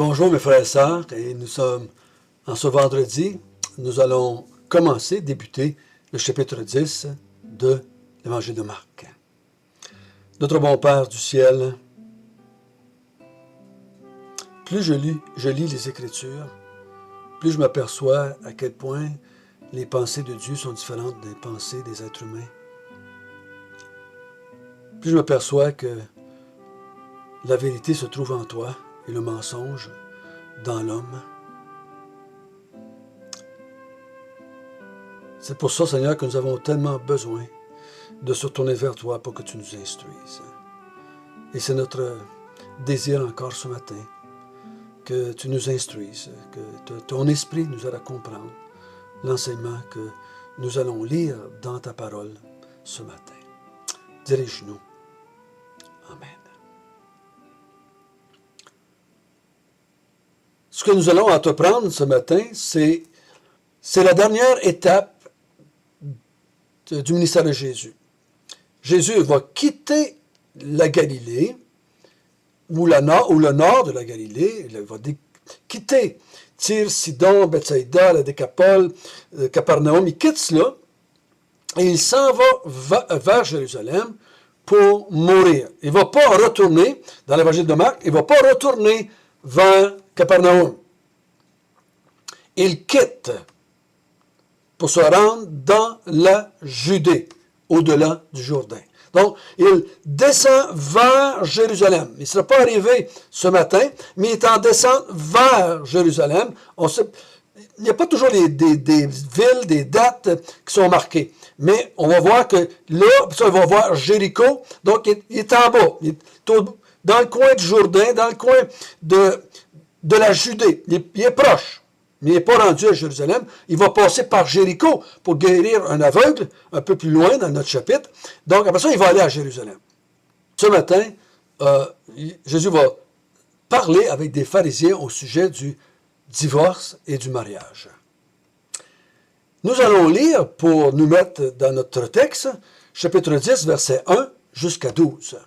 Bonjour mes frères et sœurs, et nous sommes en ce vendredi, nous allons débuter le chapitre 10 de l'Évangile de Marc. Notre bon Père du ciel, plus je lis les Écritures, plus je m'aperçois à quel point les pensées de Dieu sont différentes des pensées des êtres humains. Plus je m'aperçois que la vérité se trouve en toi et le mensonge dans l'homme. C'est pour ça, Seigneur, que nous avons tellement besoin de se tourner vers toi pour que tu nous instruises. Et c'est notre désir encore ce matin, que tu nous instruises, que ton esprit nous aide à comprendre l'enseignement que nous allons lire dans ta parole ce matin. Dirige-nous. Amen. Ce que nous allons entreprendre ce matin, c'est la dernière étape du ministère de Jésus. Jésus va quitter la Galilée, ou le nord de la Galilée, il va quitter Tyr, Sidon, Bethsaïda, la Décapole, Capernaum, il quitte cela, et il s'en va vers Jérusalem pour mourir. Il ne va pas retourner, dans l'Évangile de Marc, il ne va pas retourner vers Capernaum. Il quitte pour se rendre dans la Judée, au-delà du Jourdain. Donc, il descend vers Jérusalem. Il ne sera pas arrivé ce matin, mais il est en descente vers Jérusalem. Il n'y a pas toujours des villes, des dates qui sont marquées. Mais on va voir que là, on va voir Jéricho. Donc, il est en bas. Il est dans le coin du Jourdain, dans le coin de la Judée. Il est proche. Mais il n'est pas rendu à Jérusalem. Il va passer par Jéricho pour guérir un aveugle, un peu plus loin dans notre chapitre. Donc, après ça, il va aller à Jérusalem. Ce matin, Jésus va parler avec des pharisiens au sujet du divorce et du mariage. Nous allons lire, pour nous mettre dans notre texte, chapitre 10, versets 1 jusqu'à 12.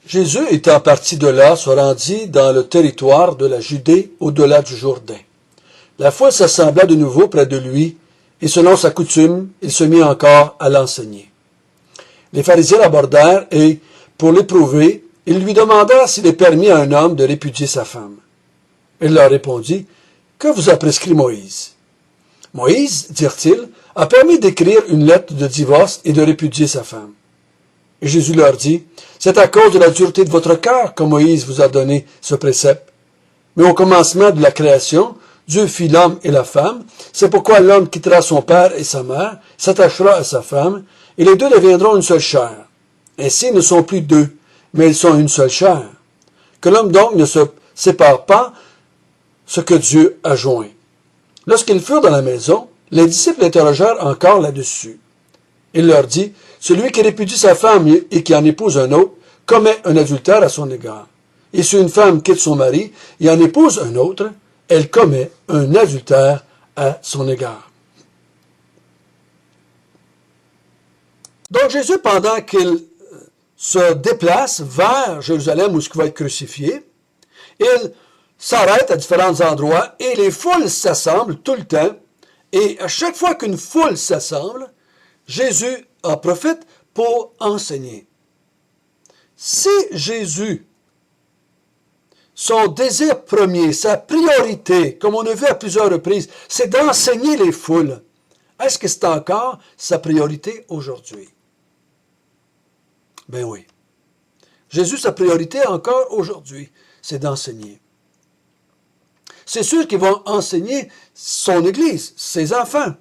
Jésus, étant parti de là, se rendit dans le territoire de la Judée au-delà du Jourdain. La foule s'assembla de nouveau près de lui, et selon sa coutume, il se mit encore à l'enseigner. Les pharisiens l'abordèrent, et, pour l'éprouver, ils lui demandèrent s'il est permis à un homme de répudier sa femme. Il leur répondit, « Que vous a prescrit Moïse? » Moïse, dirent-ils, a permis d'écrire une lettre de divorce et de répudier sa femme. Et Jésus leur dit, « C'est à cause de la dureté de votre cœur que Moïse vous a donné ce précepte. Mais au commencement de la création, Dieu fit l'homme et la femme. C'est pourquoi l'homme quittera son père et sa mère, s'attachera à sa femme, et les deux deviendront une seule chair. Ainsi, ils ne sont plus deux, mais ils sont une seule chair. Que l'homme donc ne se sépare pas ce que Dieu a joint. » Lorsqu'ils furent dans la maison, les disciples l'interrogèrent encore là-dessus. Il leur dit, « Celui qui répudie sa femme et qui en épouse un autre, commet un adultère à son égard. Et si une femme quitte son mari et en épouse un autre, elle commet un adultère à son égard. » Donc Jésus, pendant qu'il se déplace vers Jérusalem où il va être crucifié, il s'arrête à différents endroits et les foules s'assemblent tout le temps. Et à chaque fois qu'une foule s'assemble, Jésus en profite pour enseigner. Si Jésus, son désir premier, sa priorité, comme on a vu à plusieurs reprises, c'est d'enseigner les foules, est-ce que c'est encore sa priorité aujourd'hui? Ben oui. Jésus, sa priorité encore aujourd'hui, c'est d'enseigner. C'est sûr qu'il va enseigner son Église, ses enfants,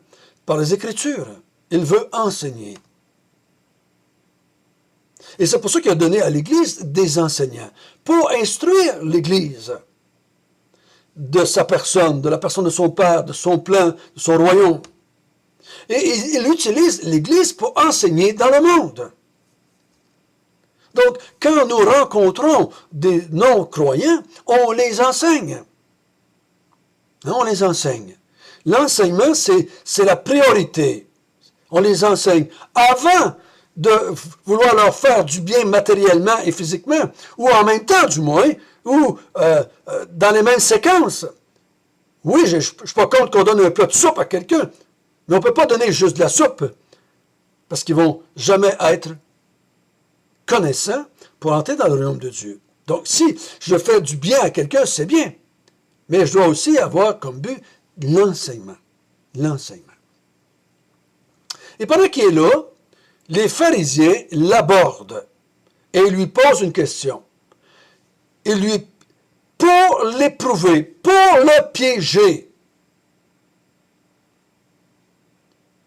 par les Écritures. Il veut enseigner. Et c'est pour ça qu'il a donné à l'Église des enseignants, pour instruire l'Église de sa personne, de la personne de son Père, de son plan, de son royaume. Et il utilise l'Église pour enseigner dans le monde. Donc, quand nous rencontrons des non-croyants, on les enseigne. On les enseigne. L'enseignement, c'est la priorité. On les enseigne avant de vouloir leur faire du bien matériellement et physiquement, ou en même temps du moins, ou dans les mêmes séquences. Oui, je ne suis pas contre qu'on donne un plat de soupe à quelqu'un, mais on ne peut pas donner juste de la soupe, parce qu'ils ne vont jamais être connaissants pour entrer dans le royaume de Dieu. Donc, si je fais du bien à quelqu'un, c'est bien, mais je dois aussi avoir comme but l'enseignement. L'enseignement. Et pendant qu'il est là, les pharisiens l'abordent et lui posent une question. Ils lui, pour l'éprouver, pour le piéger,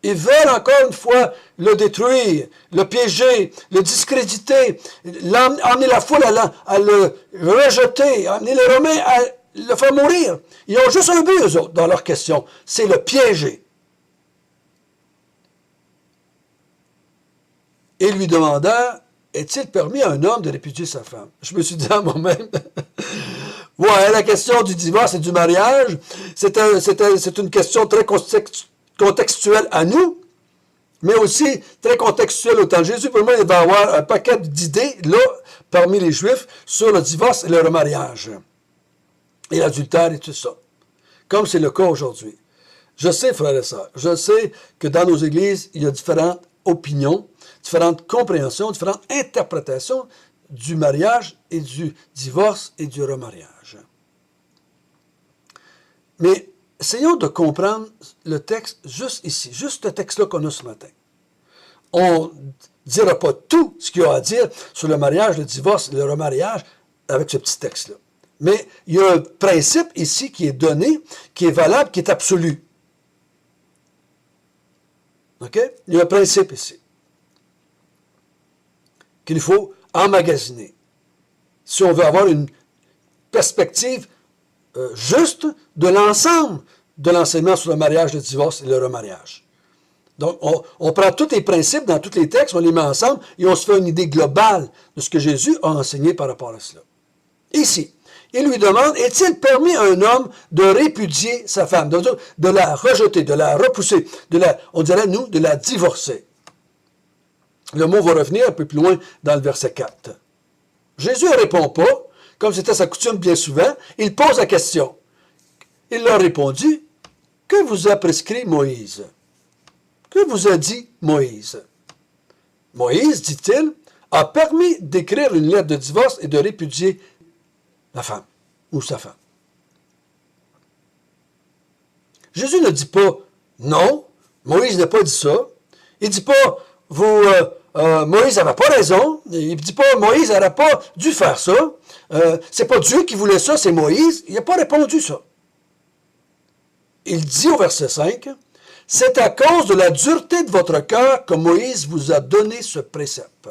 ils veulent encore une fois le détruire, le piéger, le discréditer, emmener la foule à le rejeter, emmener les Romains à le faire mourir. Ils ont juste un but, eux autres, dans leur question, c'est le piéger. Et lui demanda, est-il permis à un homme de répudier sa femme? Je me suis dit à moi-même, ouais, la question du divorce et du mariage, c'est une question très contextuelle à nous, mais aussi très contextuelle au temps de Jésus. Pour moi, il va y avoir un paquet d'idées, là, parmi les Juifs, sur le divorce et le remariage, et l'adultère et tout ça, comme c'est le cas aujourd'hui. Je sais, frères et sœurs, je sais que dans nos églises, il y a différentes opinions, différentes compréhensions, différentes interprétations du mariage et du divorce et du remariage. Mais essayons de comprendre le texte juste ici, juste ce texte-là qu'on a ce matin. On ne dira pas tout ce qu'il y a à dire sur le mariage, le divorce et le remariage avec ce petit texte-là. Mais il y a un principe ici qui est donné, qui est valable, qui est absolu. OK? Il y a un principe ici qu'il faut emmagasiner si on veut avoir une perspective juste de l'ensemble de l'enseignement sur le mariage, le divorce et le remariage. Donc, on prend tous les principes dans tous les textes, on les met ensemble et on se fait une idée globale de ce que Jésus a enseigné par rapport à cela. Ici, il lui demande, est-il permis à un homme de répudier sa femme, de la rejeter, de la repousser, on dirait, nous, de la divorcer? Le mot va revenir un peu plus loin dans le verset 4. Jésus ne répond pas, comme c'était sa coutume bien souvent, il pose la question. Il leur répondit, « Que vous a prescrit Moïse? Que vous a dit Moïse? » Moïse, dit-il, a permis d'écrire une lettre de divorce et de répudier la femme ou sa femme. Jésus ne dit pas, non, Moïse n'a pas dit ça. Il ne dit pas, Moïse n'avait pas raison. Il ne dit pas, Moïse n'aurait pas dû faire ça. C'est pas Dieu qui voulait ça, c'est Moïse. Il n'a pas répondu ça. Il dit au verset 5, « C'est à cause de la dureté de votre cœur que Moïse vous a donné ce précepte. »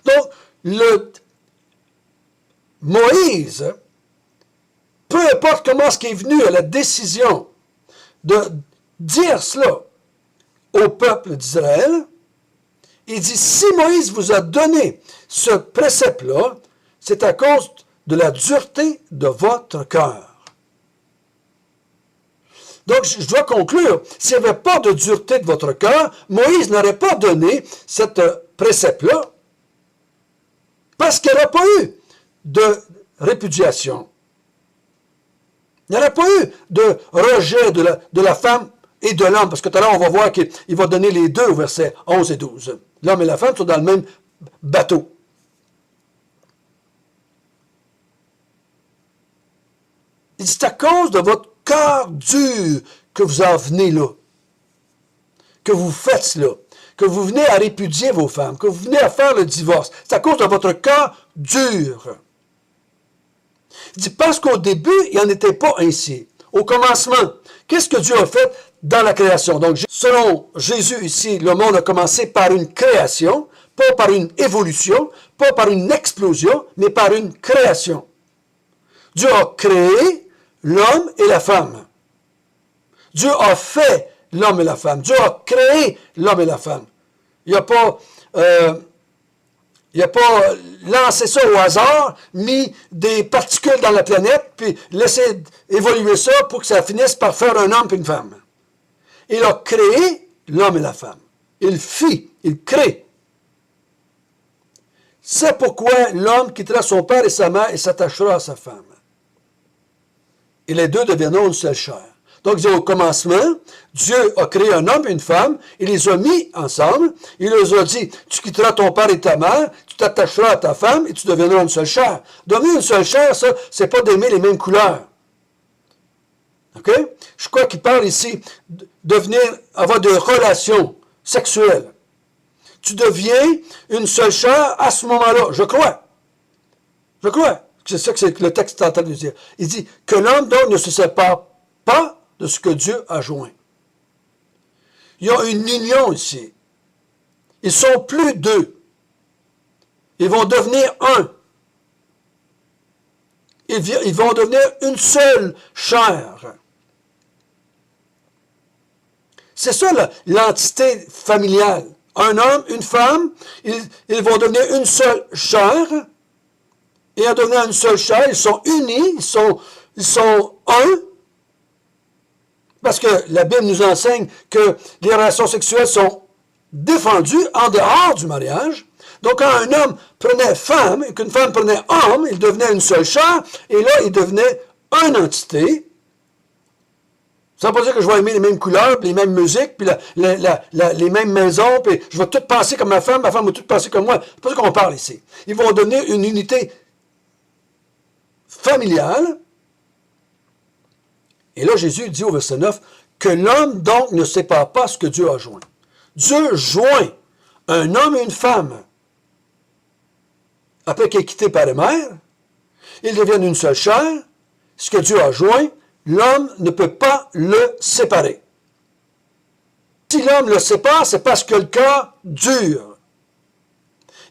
Donc, Moïse, peu importe comment est-ce qu'il est venu à la décision de dire cela au peuple d'Israël, il dit, si Moïse vous a donné ce précepte-là, c'est à cause de la dureté de votre cœur. Donc, je dois conclure, s'il n'y avait pas de dureté de votre cœur, Moïse n'aurait pas donné cette précepte-là, parce qu'il n'y aurait pas eu de répudiation. Il n'y aurait pas eu de rejet de la femme et de l'homme, parce que tout à l'heure, on va voir qu'il va donner les deux au verset 11 et 12. L'homme et la femme sont dans le même bateau. Il dit, c'est à cause de votre cœur dur que vous en venez là, que vous faites cela, que vous venez à répudier vos femmes, que vous venez à faire le divorce. C'est à cause de votre cœur dur. Il dit, parce qu'au début, il n'en était pas ainsi. Au commencement, qu'est-ce que Dieu a fait dans la création? Donc, selon Jésus ici, le monde a commencé par une création, pas par une évolution, pas par une explosion, mais par une création. Dieu a créé l'homme et la femme. Dieu a fait l'homme et la femme. Dieu a créé l'homme et la femme. Il n'a pas lancé ça au hasard, mis des particules dans la planète, puis laissé évoluer ça pour que ça finisse par faire un homme et une femme. Il a créé l'homme et la femme. Il crée C'est pourquoi l'homme quittera son père et sa mère et s'attachera à sa femme. Et les deux deviendront une seule chair. Donc, au commencement, Dieu a créé un homme et une femme, il les a mis ensemble, il leur a dit, tu quitteras ton père et ta mère, tu t'attacheras à ta femme et tu deviendras une seule chair. Devenir une seule chair, ça, c'est pas d'aimer les mêmes couleurs. OK? Je crois qu'il parle ici avoir des relations sexuelles. Tu deviens une seule chair à ce moment-là. Je crois. Je crois. C'est ça que le texte est en train de dire. Il dit que l'homme, donc, ne se sépare pas de ce que Dieu a joint. Il y a une union ici. Ils sont plus deux. Ils vont devenir un. Ils vont devenir une seule chair. C'est ça l'entité familiale. Un homme, une femme, ils vont devenir une seule chair. Et en devenant une seule chair, ils sont unis, ils sont un. Parce que la Bible nous enseigne que les relations sexuelles sont défendues en dehors du mariage. Donc, quand un homme prenait femme et qu'une femme prenait homme, ils devenaient une seule chair. Et là, ils devenaient une entité. Ça ne veut pas dire que je vais aimer les mêmes couleurs, puis les mêmes musiques, puis les mêmes maisons, puis je vais tout penser comme ma femme va tout penser comme moi. C'est pas ça qu'on parle ici. Ils vont devenir une unité familiale. Et là, Jésus dit au verset 9, que l'homme donc ne sépare pas ce que Dieu a joint. Dieu joint un homme et une femme. Après qu'il est quitté par les mères, ils deviennent une seule chair. Ce que Dieu a joint, l'homme ne peut pas le séparer. Si l'homme le sépare, c'est parce qu'il a le cœur dur.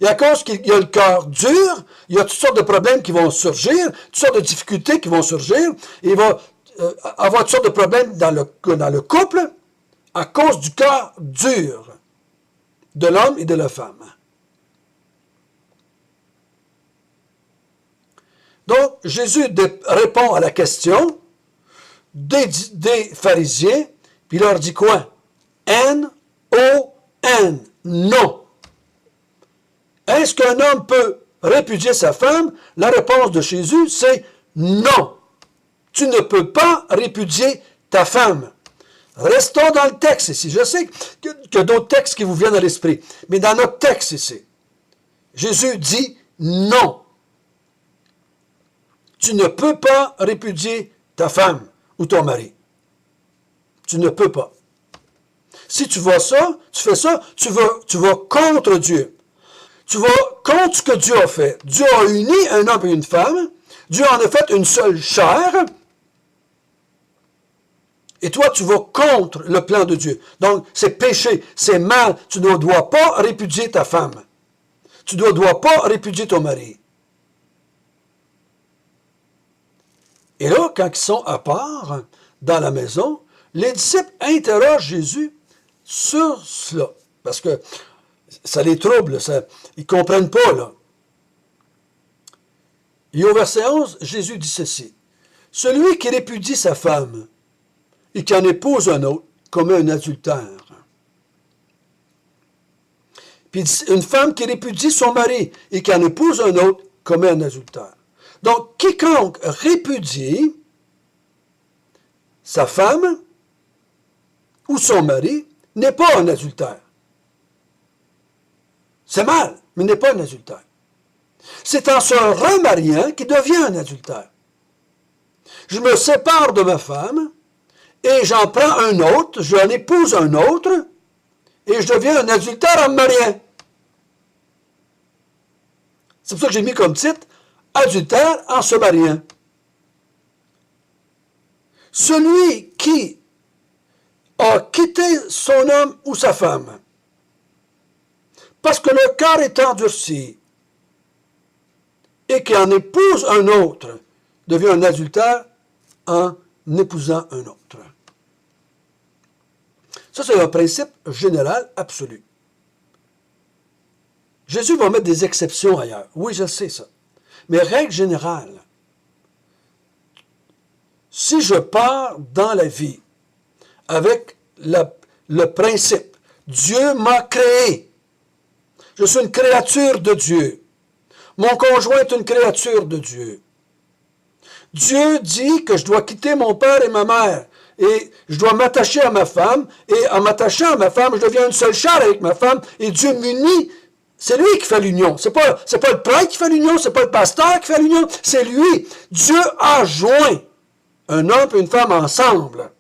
Et à cause qu'il y a le cœur dur, il y a toutes sortes de problèmes qui vont surgir, toutes sortes de difficultés qui vont surgir. Et il va avoir toutes sortes de problèmes dans le couple à cause du cœur dur de l'homme et de la femme. Donc, Jésus répond à la question des pharisiens, puis il leur dit quoi? N-O-N, non. Est-ce qu'un homme peut répudier sa femme? La réponse de Jésus, c'est non. Tu ne peux pas répudier ta femme. Restons dans le texte ici. Je sais qu'il y a d'autres textes qui vous viennent à l'esprit, mais dans notre texte ici, Jésus dit non. Tu ne peux pas répudier ta femme ou ton mari. Tu ne peux pas. Si tu vois ça, tu fais ça, tu vas contre Dieu. Tu vas contre ce que Dieu a fait. Dieu a uni un homme et une femme. Dieu en a fait une seule chair. Et toi, tu vas contre le plan de Dieu. Donc, c'est péché, c'est mal. Tu ne dois pas répudier ta femme. Tu ne dois pas répudier ton mari. Et là, quand ils sont à part, dans la maison, les disciples interrogent Jésus sur cela. Parce que ça les trouble, ils ne comprennent pas, là. Et au verset 11, Jésus dit ceci. « Celui qui répudie sa femme et qui en épouse un autre commet un adultère. » Puis une femme qui répudie son mari et qui en épouse un autre commet un adultère. Donc, quiconque répudie sa femme ou son mari n'est pas un adultère. C'est mal, mais n'est pas un adultère. C'est en se remariant qu'il devient un adultère. Je me sépare de ma femme et j'en prends un autre, j'en épouse un autre et je deviens un adultère en me mariant. C'est pour ça que j'ai mis comme titre adultère en se mariant. Celui qui a quitté son homme ou sa femme parce que le cœur est endurci et qui en épouse un autre devient un adultère en épousant un autre. Ça, c'est un principe général absolu. Jésus va mettre des exceptions ailleurs. Oui, je sais ça. Mais règle générale, si je pars dans la vie avec le principe, Dieu m'a créé, je suis une créature de Dieu, Mon conjoint est une créature de Dieu. Dieu dit que je dois quitter mon père et ma mère et je dois m'attacher à ma femme et en m'attachant à ma femme, je deviens une seule chair avec ma femme et Dieu m'unit. C'est lui qui fait l'union. C'est pas le prêtre qui fait l'union, c'est pas le pasteur qui fait l'union, c'est lui. Dieu a joint un homme et une femme ensemble.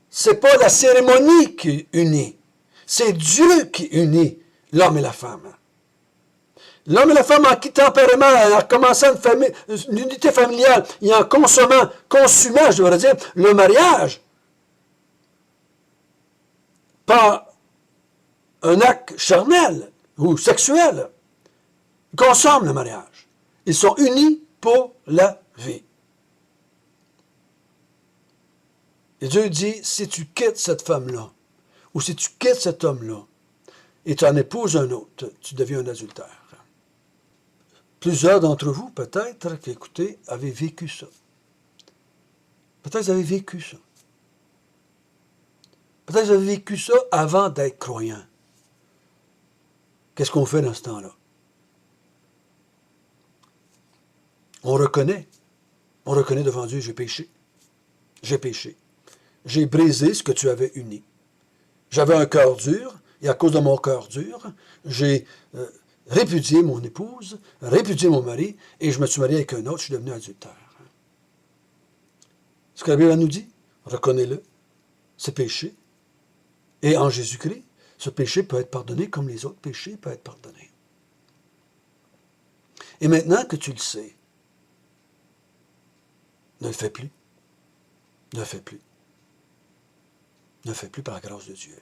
C'est pas la cérémonie qui unit. C'est Dieu qui unit l'homme et la femme. L'homme et la femme, en quittant père et mère, en commençant une unité familiale et en consumant, je devrais dire, le mariage, par un acte charnel ou sexuel, ils consomment le mariage. Ils sont unis pour la vie. Et Dieu dit, si tu quittes cette femme-là, ou si tu quittes cet homme-là, et tu en épouses un autre, tu deviens un adultère. Plusieurs d'entre vous, peut-être, qui écoutez, avez vécu ça. Peut-être que vous avez vécu ça. Peut-être que vous avez vécu ça avant d'être croyant. Qu'est-ce qu'on fait dans ce temps-là? On reconnaît. On reconnaît devant Dieu, j'ai péché. J'ai péché. J'ai brisé ce que tu avais uni. J'avais un cœur dur, et à cause de mon cœur dur, j'ai répudié mon épouse, répudié mon mari, et je me suis marié avec un autre, je suis devenu adultère. Ce que la Bible nous dit, reconnais-le, c'est péché. Et en Jésus-Christ, ce péché peut être pardonné comme les autres péchés peuvent être pardonnés. Et maintenant que tu le sais, ne le fais plus. Ne le fais plus. Ne le fais plus par la grâce de Dieu.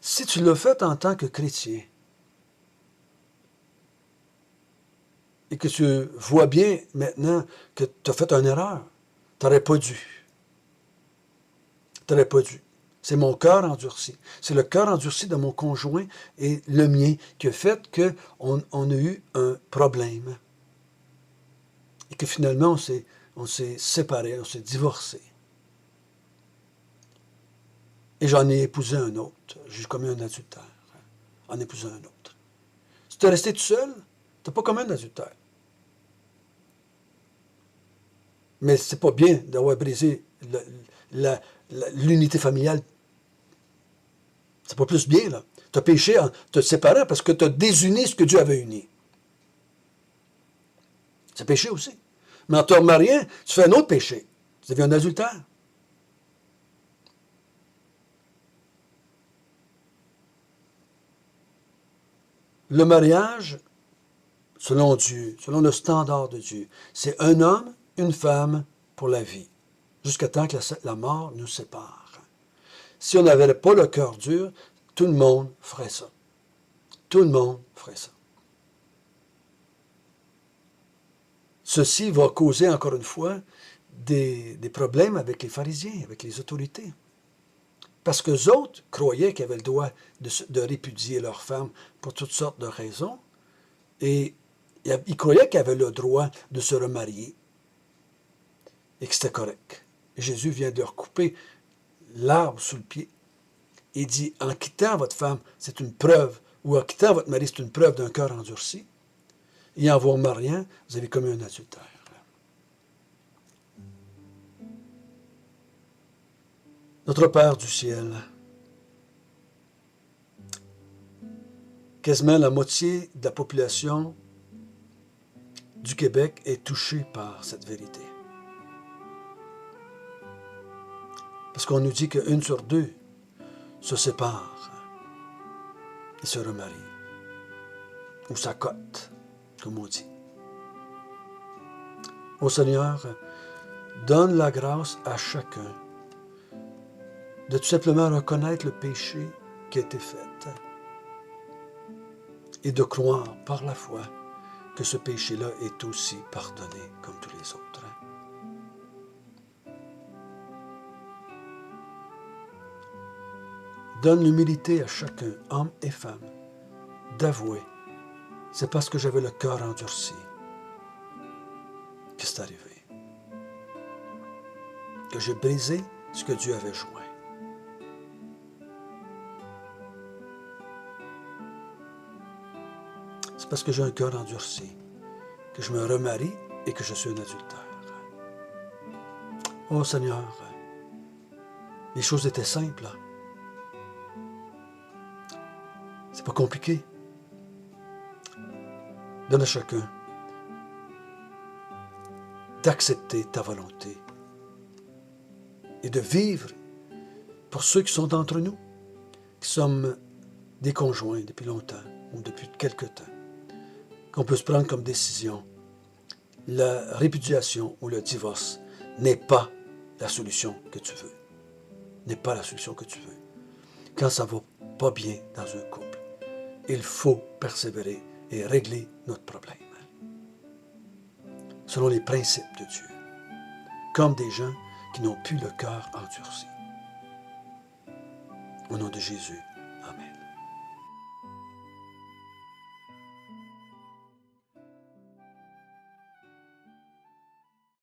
Si tu l'as fait en tant que chrétien, et que tu vois bien maintenant que tu as fait une erreur, tu n'aurais pas dû. Tu n'aurais pas dû. C'est mon cœur endurci. C'est le cœur endurci de mon conjoint et le mien qui a fait qu'on a eu un problème. Et que finalement, on s'est séparés, on s'est divorcés. Et j'en ai épousé un autre. J'ai commis un adultère. En épousant un autre. Si tu es resté tout seul, tu n'as pas commis un adultère. Mais c'est pas bien d'avoir brisé l'unité familiale. C'est pas plus bien, là. Tu as péché en te séparant parce que tu as désuni ce que Dieu avait uni. C'est péché aussi. Mais en te remariant, tu fais un autre péché. Tu deviens un adultère. Le mariage, selon Dieu, selon le standard de Dieu, c'est un homme, une femme pour la vie, jusqu'à temps que la mort nous sépare. Si on n'avait pas le cœur dur, tout le monde ferait ça. Tout le monde ferait ça. Ceci va causer, encore une fois, des problèmes avec les pharisiens, avec les autorités. Parce qu'eux autres croyaient qu'ils avaient le droit de répudier leurs femmes pour toutes sortes de raisons. Et ils croyaient qu'ils avaient le droit de se remarier. Et que c'était correct. Et Jésus vient de leur couper l'arbre sous le pied. Il dit, en quittant votre femme, c'est une preuve, ou en quittant votre mari, c'est une preuve d'un cœur endurci. Et en vous mariant, vous avez commis un adultère. Notre Père du ciel, quasiment la moitié de la population du Québec est touchée par cette vérité. Parce qu'on nous dit qu'une sur deux se sépare et se remarie. Ou s'accote, comme on dit. Ô Seigneur, donne la grâce à chacun de tout simplement reconnaître le péché qui a été fait et de croire par la foi que ce péché-là est aussi pardonné comme tous les autres. Donne l'humilité à chacun, homme et femme, d'avouer, c'est parce que j'avais le cœur endurci que c'est arrivé. Que j'ai brisé ce que Dieu avait joint. c'est parce que j'ai un cœur endurci, que je me remarie et que je suis un adultère. Oh Seigneur, les choses étaient simples. Là. C'est pas compliqué. Donne à chacun d'accepter ta volonté et de vivre pour ceux qui sont d'entre nous, qui sommes des conjoints depuis longtemps ou depuis quelque temps, qu'on peut se prendre comme décision. La répudiation ou le divorce n'est pas la solution que tu veux. N'est pas la solution que tu veux. Quand ça va pas bien dans un couple, il faut persévérer et régler notre problème selon les principes de Dieu, comme des gens qui n'ont plus le cœur endurci. Au nom de Jésus.